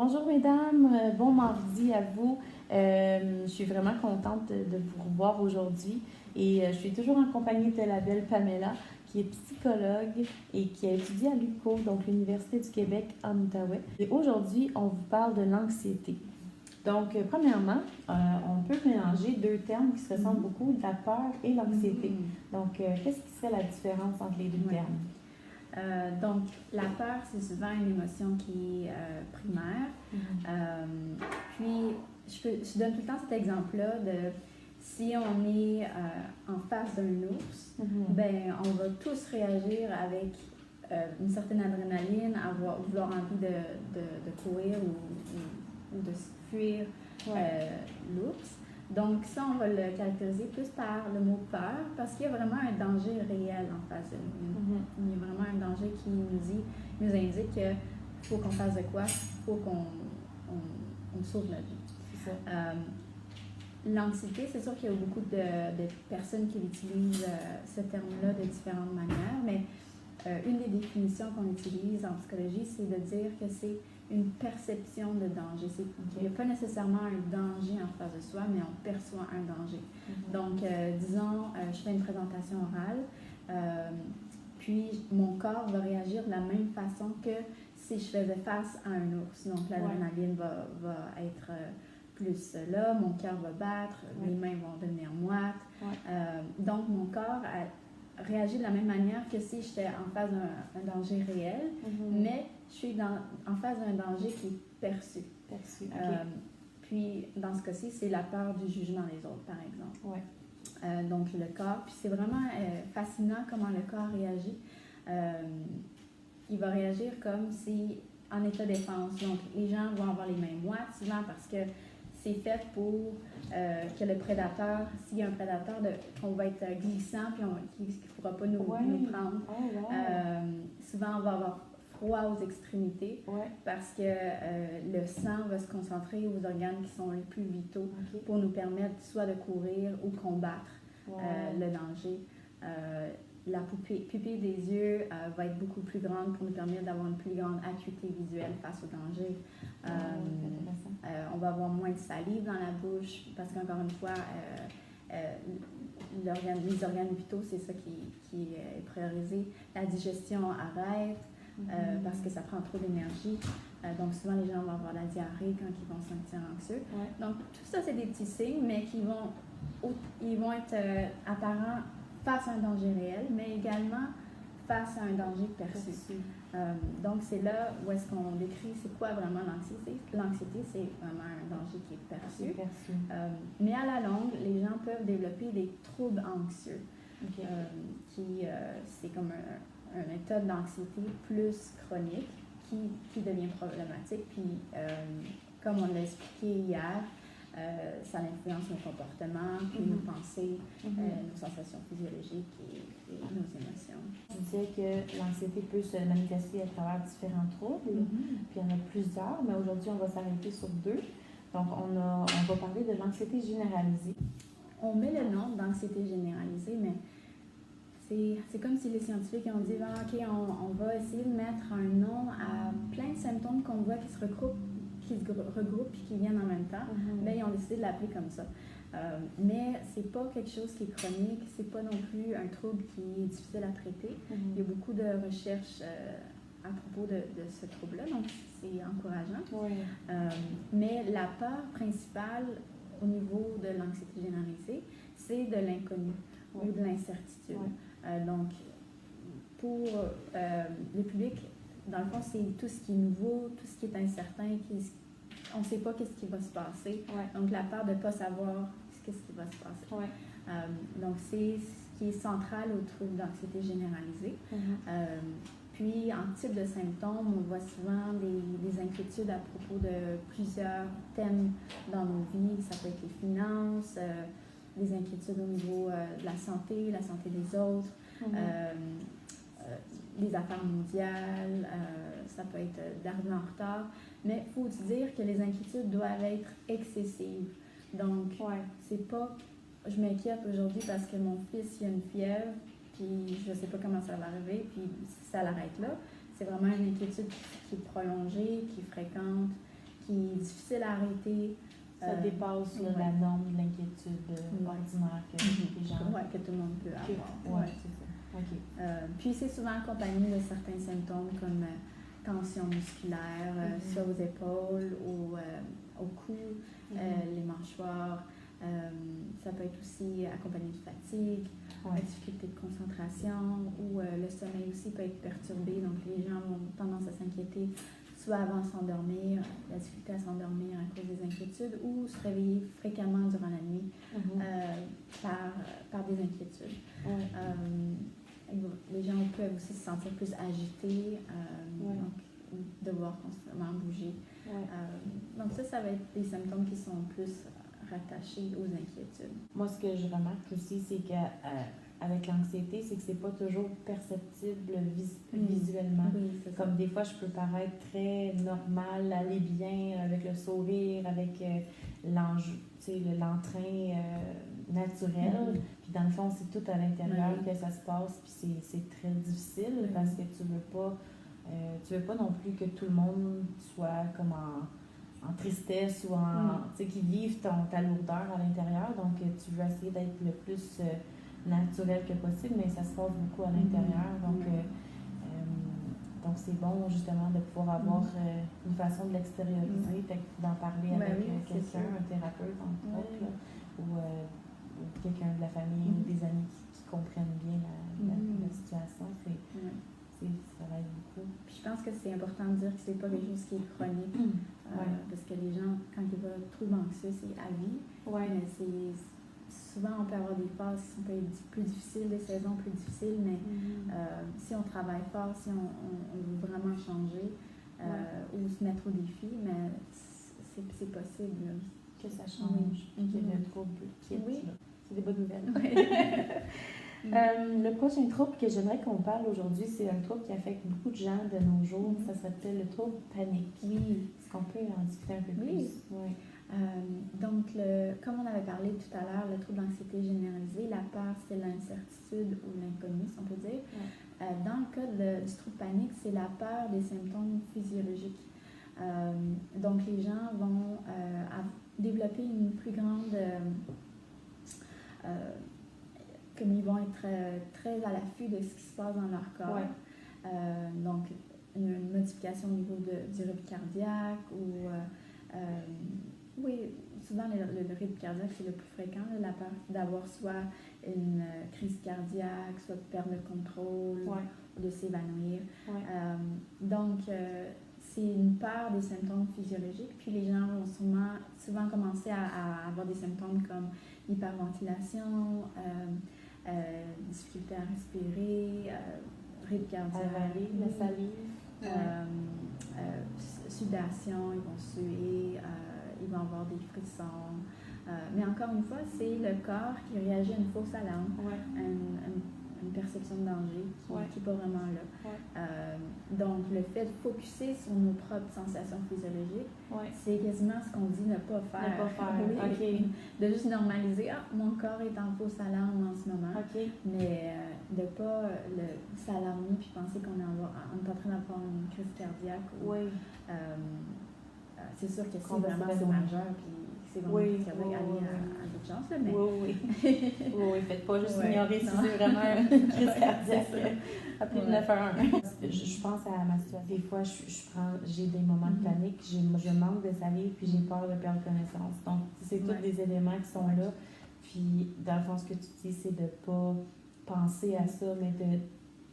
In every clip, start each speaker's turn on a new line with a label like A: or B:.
A: Bonjour mesdames, bon mardi à vous. Je suis vraiment contente de vous revoir aujourd'hui et je suis toujours en compagnie de la belle Pamela qui est psychologue et qui a étudié à l'UQO, donc l'Université du Québec en Outaouais. Et aujourd'hui, on vous parle de l'anxiété. Donc, premièrement, on peut mélanger deux termes qui se ressemblent beaucoup, la peur et l'anxiété. Donc, qu'est-ce qui serait la différence entre les deux termes?
B: Donc, la peur, c'est souvent une émotion qui est primaire. Puis, je donne tout le temps cet exemple-là de si on est en face d'un ours, ben, on va tous réagir avec une certaine adrénaline, vouloir envie de courir ou de fuir l'ours. Donc, ça, on va le caractériser plus par le mot peur, parce qu'il y a vraiment un danger réel en face de nous. Il y a vraiment un danger qui nous indique qu'il faut qu'on fasse de quoi, il faut qu'on sauve la vie.
A: C'est ça.
B: L'anxiété, c'est sûr qu'il y a beaucoup de personnes qui utilisent ce terme-là de différentes manières, mais une des définitions qu'on utilise en psychologie, c'est de dire que c'est une perception de danger. Il n'y a pas nécessairement un danger en face de soi, mais on perçoit un danger. Donc, disons, je fais une présentation orale, puis mon corps va réagir de la même façon que si je faisais face à un ours. Donc, l'adrénaline va être plus là, mon cœur va battre, mes mains vont devenir moites. Donc, mon corps réagit de la même manière que si j'étais en face d'un danger réel, mais je suis en face d'un danger qui est perçu. Puis, dans ce cas-ci, c'est la peur du jugement des autres, par exemple. Donc, le corps, puis c'est vraiment fascinant comment le corps réagit. Il va réagir comme si en état de défense. Donc, les gens vont avoir les mains moites souvent parce que c'est fait pour que le prédateur, s'il y a un prédateur, qu'on va être glissant puis qu'il ne pourra pas nous prendre. Souvent, on va avoir froid aux extrémités parce que le sang va se concentrer aux organes qui sont les plus vitaux pour nous permettre soit de courir ou combattre le danger. La pupille des yeux va être beaucoup plus grande pour nous permettre d'avoir une plus grande acuité visuelle face au danger. On va avoir moins de salive dans la bouche parce qu'encore une fois, les organes vitaux, c'est ça qui est priorisé. La digestion arrête parce que ça prend trop d'énergie. Donc souvent, les gens vont avoir la diarrhée quand ils vont se sentir anxieux. Donc tout ça, c'est des petits signes, mais ils vont être apparents face à un danger réel, mais également face à un danger perçu. Donc, c'est là où est-ce qu'on décrit c'est quoi vraiment l'anxiété. L'anxiété, c'est vraiment un danger qui est perçu. Mais à la longue, les gens peuvent développer des troubles anxieux, c'est comme un état d'anxiété plus chronique qui devient problématique. Puis, comme on l'a expliqué hier, ça influence nos comportements, puis nos pensées, nos sensations physiologiques et nos émotions.
A: Je disais que l'anxiété peut se manifester à travers différents troubles, puis il y en a plusieurs, mais aujourd'hui on va s'arrêter sur deux. Donc on va parler de l'anxiété généralisée.
B: On met le nom d'anxiété généralisée, mais c'est comme si les scientifiques ont dit OK, on va essayer de mettre un nom à plein de symptômes qu'on voit qui se regroupent puis qui viennent en même temps. Bien, ils ont décidé de l'appeler comme ça. Mais c'est pas quelque chose qui est chronique, c'est pas non plus un trouble qui est difficile à traiter. Il y a beaucoup de recherches à propos de ce trouble-là, donc c'est encourageant. Mais la peur principale au niveau de l'anxiété généralisée, c'est de l'inconnu ou de l'incertitude. Donc, pour le public, dans le fond, c'est tout ce qui est nouveau, tout ce qui est incertain, on ne sait pas qu'est-ce qui va se passer. Donc, la peur de ne pas savoir qu'est-ce qui va se passer. Donc, c'est ce qui est central au trouble d'anxiété généralisée. Puis, en type de symptômes, on voit souvent des inquiétudes à propos de plusieurs thèmes dans nos vies. Ça peut être les finances, des inquiétudes au niveau de la santé des autres, les affaires mondiales, ça peut être d'arriver en retard. Mais il faut dire que les inquiétudes doivent être excessives. Donc, c'est pas je m'inquiète aujourd'hui parce que mon fils il a une fièvre, puis je ne sais pas comment ça va arriver, puis ça l'arrête là. C'est vraiment une inquiétude qui est prolongée, qui est fréquente, qui est difficile à arrêter.
A: Ça dépasse là, la norme de l'inquiétude ordinaire que les gens...
B: Que tout le monde peut avoir.
A: Oui, c'est ça. OK.
B: Puis c'est souvent accompagné de certains symptômes comme tension musculaire, soit aux épaules ou au cou, les mâchoires. Ça peut être aussi accompagné de fatigue, difficulté de concentration ou le sommeil aussi peut être perturbé. Donc les gens ont tendance à s'inquiéter soit avant de s'endormir, la difficulté à s'endormir à cause des inquiétudes ou se réveiller fréquemment durant la nuit par des inquiétudes. Les gens peuvent aussi se sentir plus agités, donc devoir constamment bouger. Donc ça va être des symptômes qui sont plus rattachés aux inquiétudes.
A: Moi, ce que je remarque aussi, c'est qu'avec l'anxiété, c'est que c'est pas toujours perceptible visuellement.
B: Oui, c'est ça.
A: Comme des fois, je peux paraître très normale, aller bien, avec le sourire, avec l'entrain naturel. Puis dans le fond, c'est tout à l'intérieur que ça se passe. Puis c'est très difficile parce que tu veux pas non plus que tout le monde soit comme en tristesse ou qu'ils vivent ta lourdeur à l'intérieur. Donc, tu veux essayer d'être le plus naturel que possible, mais ça se passe beaucoup à l'intérieur. Donc, c'est bon, justement, de pouvoir avoir une façon de l'extérioriser, d'en parler avec quelqu'un, un thérapeute, entre autres, là, ou quelqu'un de la famille ou des amis qui comprennent bien la situation. Ça va être beaucoup.
B: Puis je pense que c'est important de dire que c'est pas quelque chose qui est chronique, parce que les gens, quand ils vont trouver anxieux, c'est à vie. Mais souvent, on peut avoir des phases qui sont plus difficiles, des saisons plus difficiles, mais si on travaille fort, si on veut vraiment changer ou se mettre au défi, mais c'est possible. Là.
A: Que ça change, puis qu'il y ait un trouble qui est là. C'est des bonnes nouvelles. Le prochain trouble que j'aimerais qu'on parle aujourd'hui, c'est un trouble qui affecte beaucoup de gens de nos jours. Ça s'appelle le trouble panique. Est-ce qu'on peut en discuter un peu plus?
B: Donc, comme on avait parlé tout à l'heure, le trouble d'anxiété généralisée, la peur, c'est l'incertitude ou l'inconnu, si on peut dire. Dans le cas du trouble panique, c'est la peur des symptômes physiologiques. Donc, les gens vont développer une plus grande... comme ils vont être très à l'affût de ce qui se passe dans leur corps. Donc, une modification au niveau du rythme cardiaque ou... souvent le rythme cardiaque, c'est le plus fréquent, la peur d'avoir soit une crise cardiaque, soit de perdre le contrôle, ou de s'évanouir. Donc, c'est une peur des symptômes physiologiques. Puis les gens vont souvent commencer à avoir des symptômes comme hyperventilation, difficulté à respirer, rythme cardiaque,
A: la salive,
B: sudation, ils vont suer, ils vont avoir des frissons. Mais encore une fois, c'est le corps qui réagit à une fausse alarme, une perception de danger qui n'est pas vraiment là. Donc, le fait de focusser sur nos propres sensations physiologiques, c'est quasiment ce qu'on dit ne pas faire. De juste normaliser, mon corps est en fausse alarme en ce moment, mais de ne pas s'alarmer puis penser qu'on est en train d'avoir une crise cardiaque. C'est sûr que si vraiment c'est majeur, puis c'est vraiment aller à d'autres chances, mais...
A: faites pas juste ignorer si c'est vraiment une crise cardiaque. Appelez le 911. Je pense à ma situation. Des fois, j'ai des moments de panique, je manque de salive, puis j'ai peur de perdre connaissance. Donc, c'est tous des éléments qui sont là. Puis, dans le fond, ce que tu dis, c'est de ne pas penser à ça, mais de...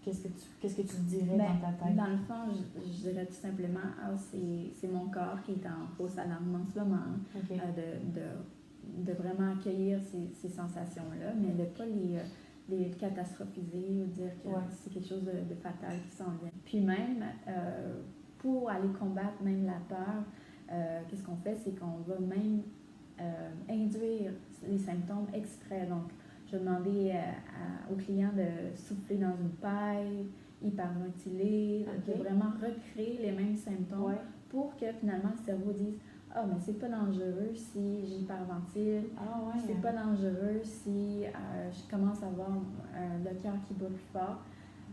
A: Qu'est-ce que tu dirais dans ta tête?
B: Dans le fond, je dirais tout simplement, c'est mon corps qui est en fausse alarme en ce moment. De vraiment accueillir ces sensations-là, mais de ne pas les catastrophiser ou dire que c'est quelque chose de fatal qui s'en vient. Puis même, pour aller combattre même la peur, qu'est-ce qu'on fait? C'est qu'on va même induire les symptômes exprès. Donc, je vais demander aux clients de souffler dans une paille, hyperventiler, de vraiment recréer les mêmes symptômes pour que finalement le cerveau dise « Ah, mais c'est pas dangereux si j'hyperventile, c'est pas dangereux si je commence à avoir le cœur qui bat plus fort. »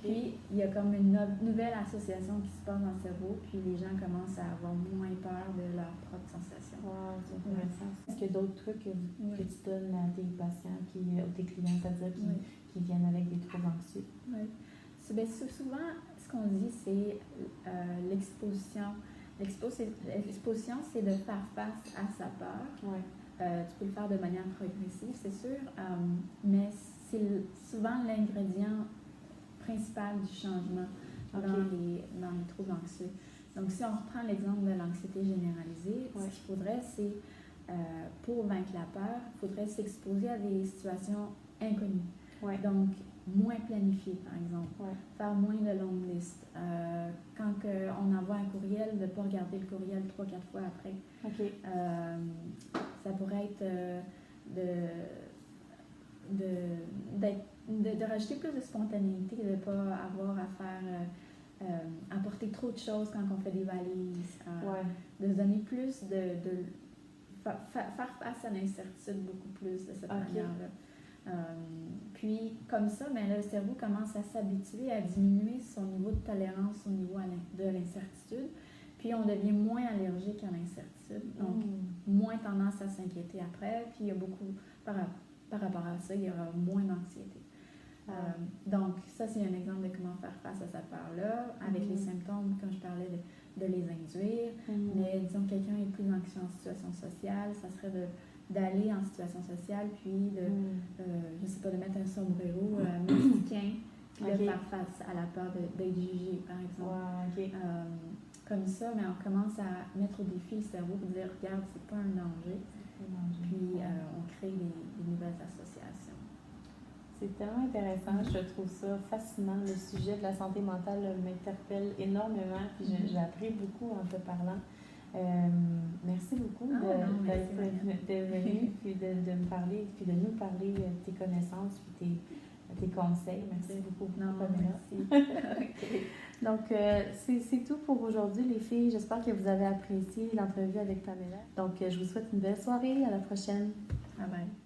B: Puis, il y a comme une nouvelle association qui se passe dans le cerveau, puis les gens commencent à avoir moins peur de leur propre sensation.
A: Wow, c'est intéressant. Est-ce qu'il y a d'autres trucs que tu donnes à tes patients, ou tes clients, c'est-à-dire qui viennent avec des troubles anxieux?
B: Oui. Souvent, ce qu'on dit, c'est l'exposition. L'exposition, c'est de faire face à sa peur.
A: Ouais.
B: Tu peux le faire de manière progressive, c'est sûr, mais c'est souvent l'ingrédient principal du changement dans les troubles anxieux. Donc, si on reprend l'exemple de l'anxiété généralisée, ce qu'il faudrait, c'est, pour vaincre la peur, il faudrait s'exposer à des situations inconnues.
A: Ouais.
B: Donc, moins planifié, par exemple. Faire moins de longues listes. Quand on envoie un courriel, de ne pas regarder le courriel 3-4 fois après. Ça pourrait être de rajouter plus de spontanéité, de ne pas avoir à faire apporter trop de choses quand on fait des valises. De se donner plus faire face à l'incertitude beaucoup plus de cette manière-là. Puis, comme ça, le cerveau commence à s'habituer à diminuer son niveau de tolérance au niveau de l'incertitude. Puis, on devient moins allergique à l'incertitude. Donc, moins tendance à s'inquiéter après. Puis, il y a beaucoup, par rapport à ça, il y aura moins d'anxiété. Donc, ça, c'est un exemple de comment faire face à cette peur-là, avec les symptômes, comme je parlais, de les induire. Mais disons que quelqu'un est plus anxieux en situation sociale, ça serait d'aller en situation sociale, puis je sais pas, de mettre un sombrero mexicain, puis de faire face à la peur d'être jugé, par exemple. Comme ça, mais on commence à mettre au défi le cerveau pour dire, regarde, c'est pas un danger. Puis on crée des nouvelles associations.
A: C'est tellement intéressant, je trouve ça fascinant. Le sujet de la santé mentale m'interpelle énormément, puis j'ai appris beaucoup en te parlant. Merci beaucoup d'être venu, puis de me parler, puis de nous parler de tes connaissances, puis tes conseils. Merci beaucoup.
B: Merci.
A: Donc, c'est tout pour aujourd'hui, les filles. J'espère que vous avez apprécié l'entrevue avec Pamela. Donc, je vous souhaite une belle soirée. À la prochaine.
B: Bye bye.